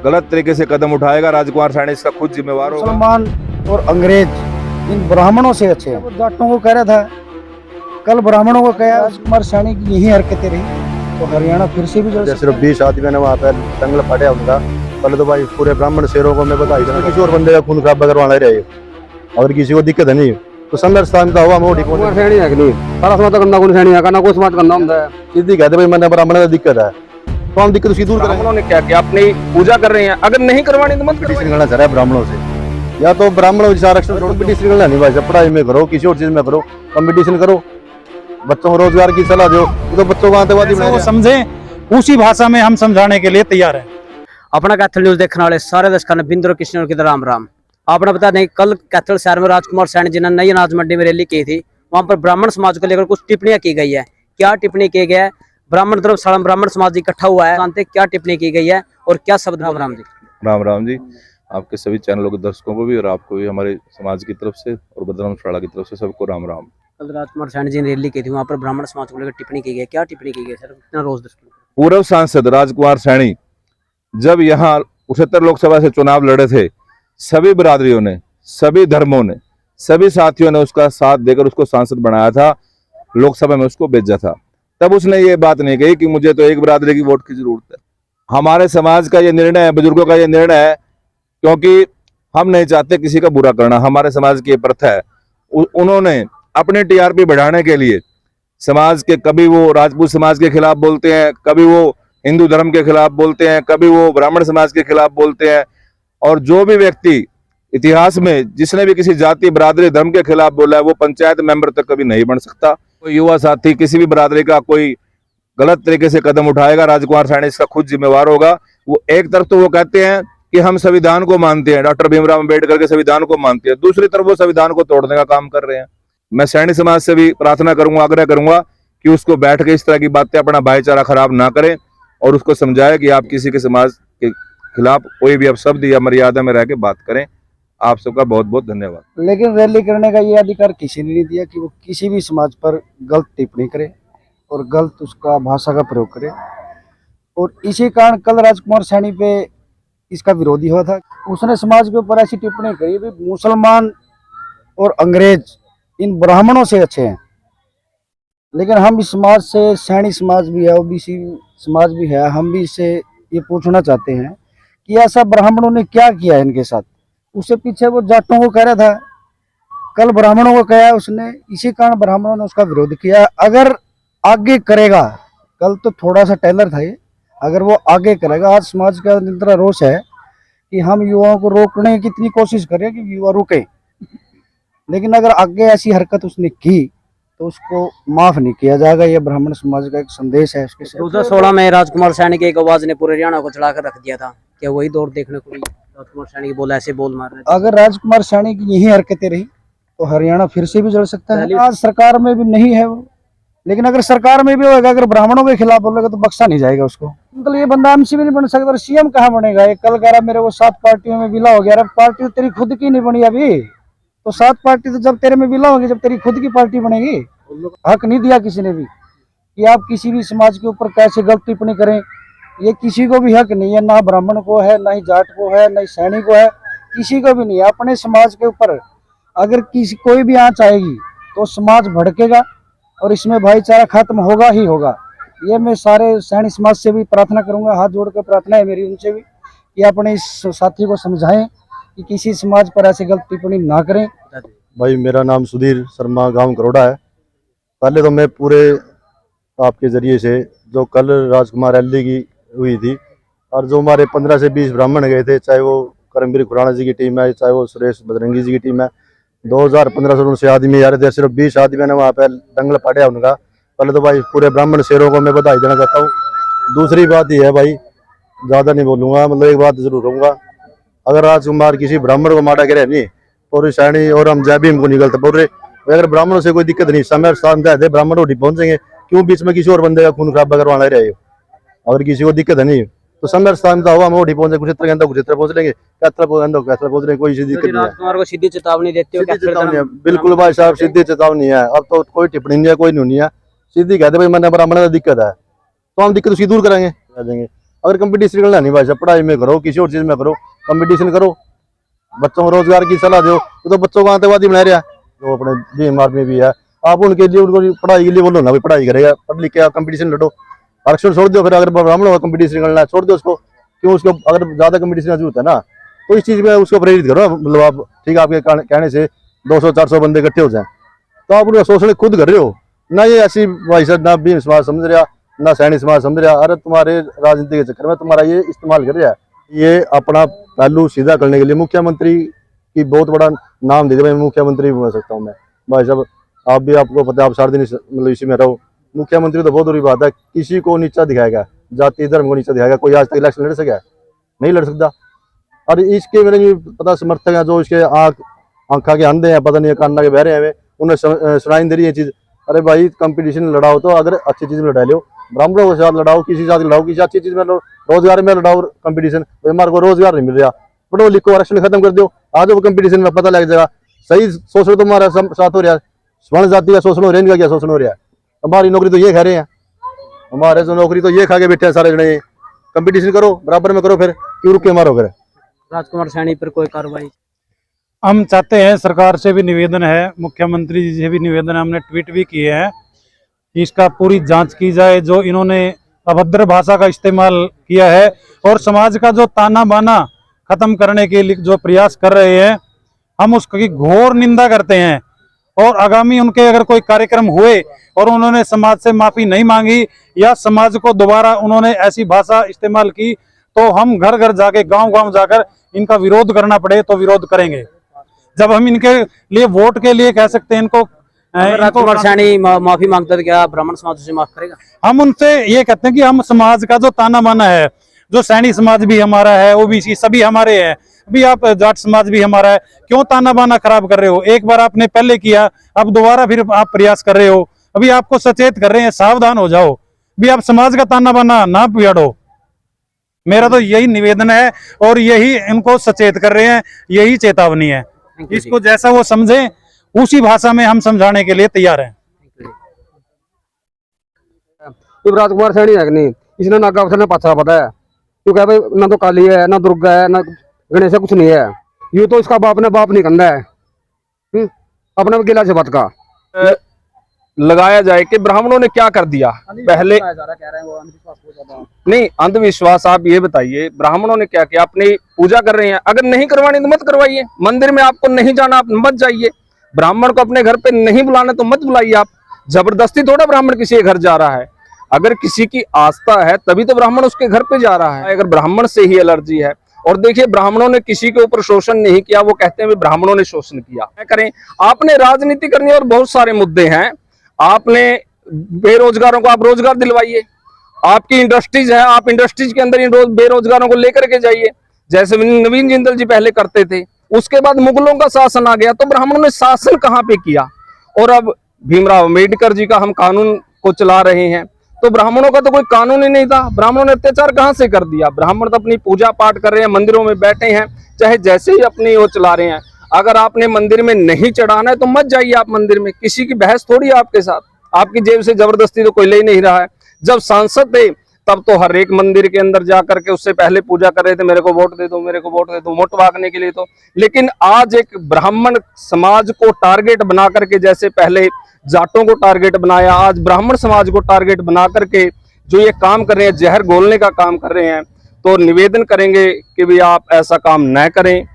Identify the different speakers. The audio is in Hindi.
Speaker 1: गलत तरीके से कदम उठाएगा राजकुमार सैनी इसका खुद जिम्मेवार होगा।
Speaker 2: मुसलमान और अंग्रेज इन ब्राह्मणों से अच्छे हैं। वो जाटों को कह रहा था, कल ब्राह्मणों को कहा राजकुमार सैनी की यही हरकतें रही तो हरियाणा फिर से भी जल
Speaker 3: सिर्फ 20 आदमी ने वहाँ पे दंगल फाड़ा उनका। पहले तो भाई पूरे ब्राह्मण शेरों को मैं बधाई देना, किसी और बंदे का खून खराब करवाना रहे अगर किसी को दिक्कत है नहीं तो संघर्ष शांत हुआ मोटी
Speaker 4: कुमार सैनी है कि नहीं सारा समाज करना कौन सैनी है ना कोई समाज करना होता है।
Speaker 3: सीधी कहते भाई मैंने ब्राह्मण का दिक्कत है तो हम दिक्कत उसकी दूर करेंगे।
Speaker 1: ब्राह्मणों ने क्या किया, अपनी पूजा कर रहे हैं, अगर नहीं करवानी तो मत
Speaker 3: कंपटीशन करना चाह रहा है ब्राह्मणों से, या तो ब्राह्मणों से आरक्षण कंपटीशन करना नहीं भाई, पढ़ाई में करो किसी और चीज में करो, कंपटीशन करो, बच्चों को रोजगार की सलाह दो तो बच्चों को आतंकवादी
Speaker 2: वो समझे उसी भाषा में हम समझाने के लिए तैयार हैं।
Speaker 5: अपना कैथल न्यूज देखने वाले सारे दर्शकों ने बिंदु कृष्ण की राम राम। आपने बता दें कल कैथल शहर में राजकुमार सैनी जी ने नई अनाज मंडी में रैली की थी। वहां पर ब्राह्मण समाज को लेकर कुछ टिप्पणियां की गई है। क्या टिप्पणी की गई है, ब्राह्मण धर्मशाला ब्राह्मण समाज इकट्ठा हुआ है, जानते क्या टिप्पणी की गई है और क्या शब्द। राम राम जी।
Speaker 1: राम राम जी, आपके सभी चैनलों के दर्शकों को भी और आपको भी हमारे समाज की तरफ से और धर्मशाला की तरफ से सबको राम राम।
Speaker 5: कल राजकुमार सैनी जी ने रैली की थी, वहां पर ब्राह्मण समाज को लेकर टिप्पणी की गई। क्या टिप्पणी की गई सर, कितना रोज दर्शकों।
Speaker 1: पूर्व सांसद राजकुमार सैनी जब यहाँ 69 लोकसभा से चुनाव लड़े थे, सभी बिरादरियों ने, सभी धर्मों ने, सभी साथियों ने उसका साथ देकर उसको सांसद बनाया था, लोकसभा में उसको भेजा था। तब उसने ये बात नहीं कही कि मुझे तो एक बिरादरी की वोट की जरूरत है। हमारे समाज का ये निर्णय है, बुजुर्गों का ये निर्णय है, क्योंकि हम नहीं चाहते किसी का बुरा करना। हमारे समाज की प्रथा है। उन्होंने अपने टीआरपी बढ़ाने के लिए समाज के, कभी वो राजपूत समाज के खिलाफ बोलते हैं, कभी वो हिंदू धर्म के खिलाफ बोलते हैं, कभी वो ब्राह्मण समाज के खिलाफ बोलते हैं। और जो भी व्यक्ति इतिहास में जिसने भी किसी जाति बिरादरी धर्म के खिलाफ बोला है वो पंचायत मेंबर तक कभी नहीं बन सकता। कोई युवा साथी किसी भी बिरादरी का कोई गलत तरीके से कदम उठाएगा, राजकुमार सैनी इसका खुद जिम्मेवार होगा। वो एक तरफ तो वो कहते हैं कि हम संविधान को मानते हैं, डॉक्टर भीमराव अम्बेडकर के संविधान को मानते हैं, दूसरी तरफ वो संविधान को तोड़ने का काम कर रहे हैं। मैं सैनी समाज से भी प्रार्थना करूंगा, आग्रह करूंगा कि उसको बैठ के इस तरह की बातें, अपना भाईचारा खराब ना करें और उसको समझाए कि आप किसी के समाज के खिलाफ कोई भी अपशब्द या मर्यादा में रह के बात करें। आप सबका बहुत बहुत धन्यवाद।
Speaker 2: लेकिन रैली करने का ये अधिकार किसी ने नहीं दिया कि वो किसी भी समाज पर गलत टिप्पणी करे और गलत उसका भाषा का प्रयोग करे। और इसी कारण कल राजकुमार सैनी पे इसका विरोधी हुआ था। उसने समाज के ऊपर ऐसी टिप्पणी करी भी मुसलमान और अंग्रेज इन ब्राह्मणों से अच्छे हैं। लेकिन हम इस समाज से, सैनी समाज भी है, ओबीसी समाज भी है, हम भी इससे ये पूछना चाहते हैं कि ऐसा ब्राह्मणों ने क्या किया इनके साथ। उससे पीछे वो जाटों को कह रहा था, कल ब्राह्मणों को कहा उसने, इसी कारण ब्राह्मणों ने उसका विरोध किया। अगर आगे करेगा, कल तो थोड़ा सा टेलर था ये, अगर वो आगे करेगा, आज समाज का इतना रोष है कि हम युवाओं को रोकने की कितनी कोशिश करें कि युवा रुके, लेकिन अगर आगे ऐसी हरकत उसने की तो उसको माफ नहीं किया जाएगा। ये ब्राह्मण समाज का एक संदेश है। उसके
Speaker 5: 2016 में राजकुमार सैनी की एक आवाज ने पूरे हरियाणा को चढ़ाकर रख दिया था। क्या वही दौर देखने को राजकुमार सैनी की बोला ऐसे बोल मार रहे थे?
Speaker 2: अगर राजकुमार सैनी की यही हरकतें रही तो हरियाणा फिर से भी जल सकता है। आज सरकार में भी नहीं है वो, लेकिन अगर सरकार में भी होगा, अगर ब्राह्मणों के खिलाफ बोलेगा तो बख्शा नहीं जाएगा उसको। मतलब ये बंदा एमसी भी नहीं बन सकता, सीएम कहाँ बनेगा? ये कल कह रहा मेरे को 7 पार्टियों में विला हो गया। अरे पार्टी तो तेरी खुद की नहीं बनी अभी, तो 7 पार्टी तो जब तेरे में विला होगी, जब तेरी खुद की पार्टी बनेगी। हक नहीं दिया किसी ने भी कि आप किसी भी समाज के ऊपर कैसे गलत टिप्पणी करें। ये किसी को भी हक नहीं है, ना ब्राह्मण को है, ना ही जाट को है, ना ही सैनिक को है, किसी को भी नहीं है। अपने समाज के ऊपर अगर किसी कोई भी आंच आएगी तो समाज भड़केगा और इसमें भाईचारा खत्म होगा ही होगा। ये मैं सारे सैनिक समाज से भी प्रार्थना करूंगा, हाथ जोड़कर प्रार्थना है मेरी उनसे भी कि अपने इस साथी को समझाएं कि किसी समाज पर ऐसे गलत टिप्पणी ना करें।
Speaker 3: भाई मेरा नाम सुधीर शर्मा, गांव करोड़ा है। पहले तो मैं पूरे आपके जरिए से जो कल राजकुमार रैली की हुई थी और जो हमारे 15 से 20 ब्राह्मण गए थे, चाहे वो करमवीर खुराना जी की टीम है, चाहे वो सुरेश बजरंगी जी की टीम है, 2015 से आदमी आ रहे थे। सिर्फ 20 आदमी ने वहाँ पे दंगल फाड़ा उनका। पहले तो भाई पूरे ब्राह्मण शेरों को मैं बधाई देना चाहता हूँ। दूसरी बात यह है भाई, ज़्यादा नहीं बोलूँगा, मतलब एक बात जरूर कहूँगा, अगर राजकुमार किसी ब्राह्मण को मारा करे नहीं और सैनी और हम जय भीम को निकलते बोल रहे, अगर ब्राह्मणों से कोई दिक्कत नहीं, समय शांत है, ब्राह्मण उठी पहुंचेंगे, क्यों बीच में किसी और बंदे का खून खराब करवाना रहे। अगर किसी को दिक्कत है नहीं तो समय शांत हुआ, हम उठी पहुंचे, कुछ तरह पहुंच लेंगे, कैथल पहुंच लेंगे, कोई दिक्कत नहीं है।
Speaker 5: राजकुमार को सीधी चेतावनी देते हो?
Speaker 3: चेतावनी है, बिल्कुल भाई साहब, सीधी चेतावनी है। अब तो कोई टिप्पणी नहीं है, कोई नहीं है, सीधी कहते भाई मैंने ब्राह्मण का दिक्कत है तो हम दिक्कत उसकी दूर करेंगे। अगर कंपटीशन करना नहीं भाई साहब, पढ़ाई में करो, किसी और चीज में करो, कंपटीशन करो, बच्चों को रोजगार की सलाह दो। तो बच्चों को आतंकवादी बना रहा है जो अपने बीएम आर्मी भी है, आप उनके लिए उनको पढ़ाई के लिए बोलो ना, भाई पढ़ाई करेगा, पढ़ लिख के कंपटीशन लड़ो, आरक्षण छोड़ दो। फिर अगर ब्राह्मणों का कंपटीशन करना है छोड़ दो उसको, क्यों उसको अगर ज्यादा कंपटीशन की जरूरत है ना तो इस चीज में उसको प्रेरित करो। मतलब आप ठीक है, आपके कहने से 200-400 बंदे इकट्ठे हो जाए तो आप उनका शोषण खुद कर रहे हो ना। ये ऐसी भाई साहब ना भी समाज समझ रहा ना सैनिक समाज समझ रहा, अरे तुम्हारे राजनीति के चक्कर में तुम्हारा ये इस्तेमाल कर रहा है। ये अपना पहलू सीधा करने के लिए मुख्यमंत्री की बहुत बड़ा नाम दे दे, मैं मुख्यमंत्री बन सकता हूँ मैं भाई साहब। आप भी, आपको पता है, आप सारे दिन मतलब इसी में रहो, मुख्यमंत्री तो बहुत बुरी बात है, किसी को नीचा दिखाएगा, जाति धर्म को नीचा दिखाएगा। कोई आज तक इलेक्शन लड़ सका? नहीं लड़ सकता। और इसके मेरे नहीं पता समर्थक हैं जो इसके आंखा के अंधे हैं, पता नहीं कान्ना के बहरे हैं, उन्हें सुनाई दे रही है चीज। अरे भाई कंपटीशन लड़ाओ तो अगर अच्छी चीज में लड़ा लो, ब्राह्मणों के साथ लड़ाओ, किसी के साथ लड़ाओ, किसी अच्छी चीज में रोजगार में लड़ाओ कंपटीशन। हमारे को रोजगार नहीं मिल रहा, पढ़ो लिखो, आरक्षण खत्म कर दो, आ जाओ कंपटीशन में, पता लग जाएगा। सही शोषण तुम्हारा साथ हो रहा है, स्वर्ण जाति का शोषण हो रहा है, इनका क्या शोषण हो रहा है? हमारी नौकरी तो ये खा रहे हैं, हमारे जो नौकरी तो ये खा के बैठे हैं सारे जने। कंपटीशन करो, बराबर में करो, फिर क्यों रुक के मारो? फिर
Speaker 5: राजकुमार सैनी पर कोई कार्रवाई?
Speaker 6: हम चाहते हैं, सरकार से भी निवेदन है, मुख्यमंत्री जी से भी निवेदन है, हमने ट्वीट भी किए हैं, इसका पूरी जांच की जाए। जो इन्होंने अभद्र भाषा का इस्तेमाल किया है और समाज का जो ताना बाना खत्म करने के लिए जो प्रयास कर रहे हैं, हम उसकी घोर निंदा करते हैं। और आगामी उनके अगर कोई कार्यक्रम हुए और उन्होंने समाज से माफी नहीं मांगी या समाज को दोबारा उन्होंने ऐसी भाषा इस्तेमाल की तो हम घर घर जाके, गांव गांव जाकर इनका विरोध करना पड़े तो विरोध करेंगे। जब हम इनके लिए वोट के लिए कह सकते हैं इनको,
Speaker 5: राजकुमार सैनी माफी मांगता है, क्या ब्राह्मण समाज उसे माफ करेगा?
Speaker 6: हम उनसे ये कहते हैं कि हम समाज का जो ताना बाना है, जो सैनी समाज भी हमारा है, ओबीसी सभी हमारे हैं, अभी आप जाट समाज भी हमारा है, क्यों ताना बाना खराब कर रहे हो? एक बार आपने पहले किया, अब दोबारा फिर आप प्रयास कर रहे हो। अभी आपको सचेत कर रहे हैं, सावधान हो जाओ, भी आप समाज का ताना बाना ना पियाड़ो। मेरा तो यही निवेदन है और यही इनको सचेत कर रहे हैं, यही चेतावनी है। इसको जैसा वो समझे उसी भाषा में हम समझाने के लिए तैयार हैं।
Speaker 4: तो राजकुमार सैनी है कि नहीं, इसने नागा अवसर ने पाछा पता है, क्योंकि भाई ना तो काली है, ना दुर्गा है, ना गणेश है, कुछ नहीं है। यूं तो इसका बाप ने बाप नहीं कंधा है, अपने गिला से बात का
Speaker 7: लगाया जाए कि ब्राह्मणों ने क्या कर दिया। पहले नहीं, अंधविश्वास आप ये बताइए, ब्राह्मणों ने क्या किया? अपनी पूजा कर रहे हैं, अगर नहीं करवानी तो मत करवाइए। मंदिर में आपको नहीं जाना, आप मत जाइए। ब्राह्मण को अपने घर पे नहीं बुलाना तो मत बुलाइए। आप जबरदस्ती थोड़ा ब्राह्मण किसी के घर जा रहा है। अगर किसी की आस्था है तभी तो ब्राह्मण उसके घर पे जा रहा है। अगर ब्राह्मण से ही एलर्जी है, और देखिए ब्राह्मणों ने किसी के ऊपर शोषण नहीं किया, वो कहते हैं ब्राह्मणों ने शोषण किया। क्या करें? आपने राजनीति करनी और बहुत सारे मुद्दे हैं। आपने बेरोजगारों को आप रोजगार दिलवाइए, आपकी इंडस्ट्रीज है, आप इंडस्ट्रीज के अंदर इन बेरोजगारों को लेकर के जाइए, जैसे नवीन जिंदल जी पहले करते थे। उसके बाद मुगलों का शासन आ गया, तो ब्राह्मणों ने शासन कहाँ पे किया? और अब भीमराव अम्बेडकर जी का हम कानून को चला रहे हैं, तो ब्राह्मणों का तो कोई कानून ही नहीं था। ब्राह्मणों ने अत्याचार कहाँ से कर दिया? ब्राह्मण तो अपनी पूजा पाठ कर रहे हैं, मंदिरों में बैठे हैं, चाहे जैसे ही अपनी वो चला रहे हैं। अगर आपने मंदिर में नहीं चढ़ाना है तो मत जाइए आप मंदिर में, किसी की बहस थोड़ी है आपके साथ, आपकी जेब से जबरदस्ती तो कोई ले नहीं रहा है। जब सांसद थे तब तो हर एक मंदिर के अंदर जा करके उससे पहले पूजा कर रहे थे, मेरे को वोट दे दो, मेरे को वोट दे दो, वोट मांगने के लिए। तो लेकिन आज एक ब्राह्मण समाज को टारगेट बना करके, जैसे पहले जाटों को टारगेट बनाया, आज ब्राह्मण समाज को टारगेट बना करके जो ये काम कर रहे हैं, जहर घोलने का काम कर रहे हैं, तो निवेदन करेंगे कि भी आप ऐसा काम न करें।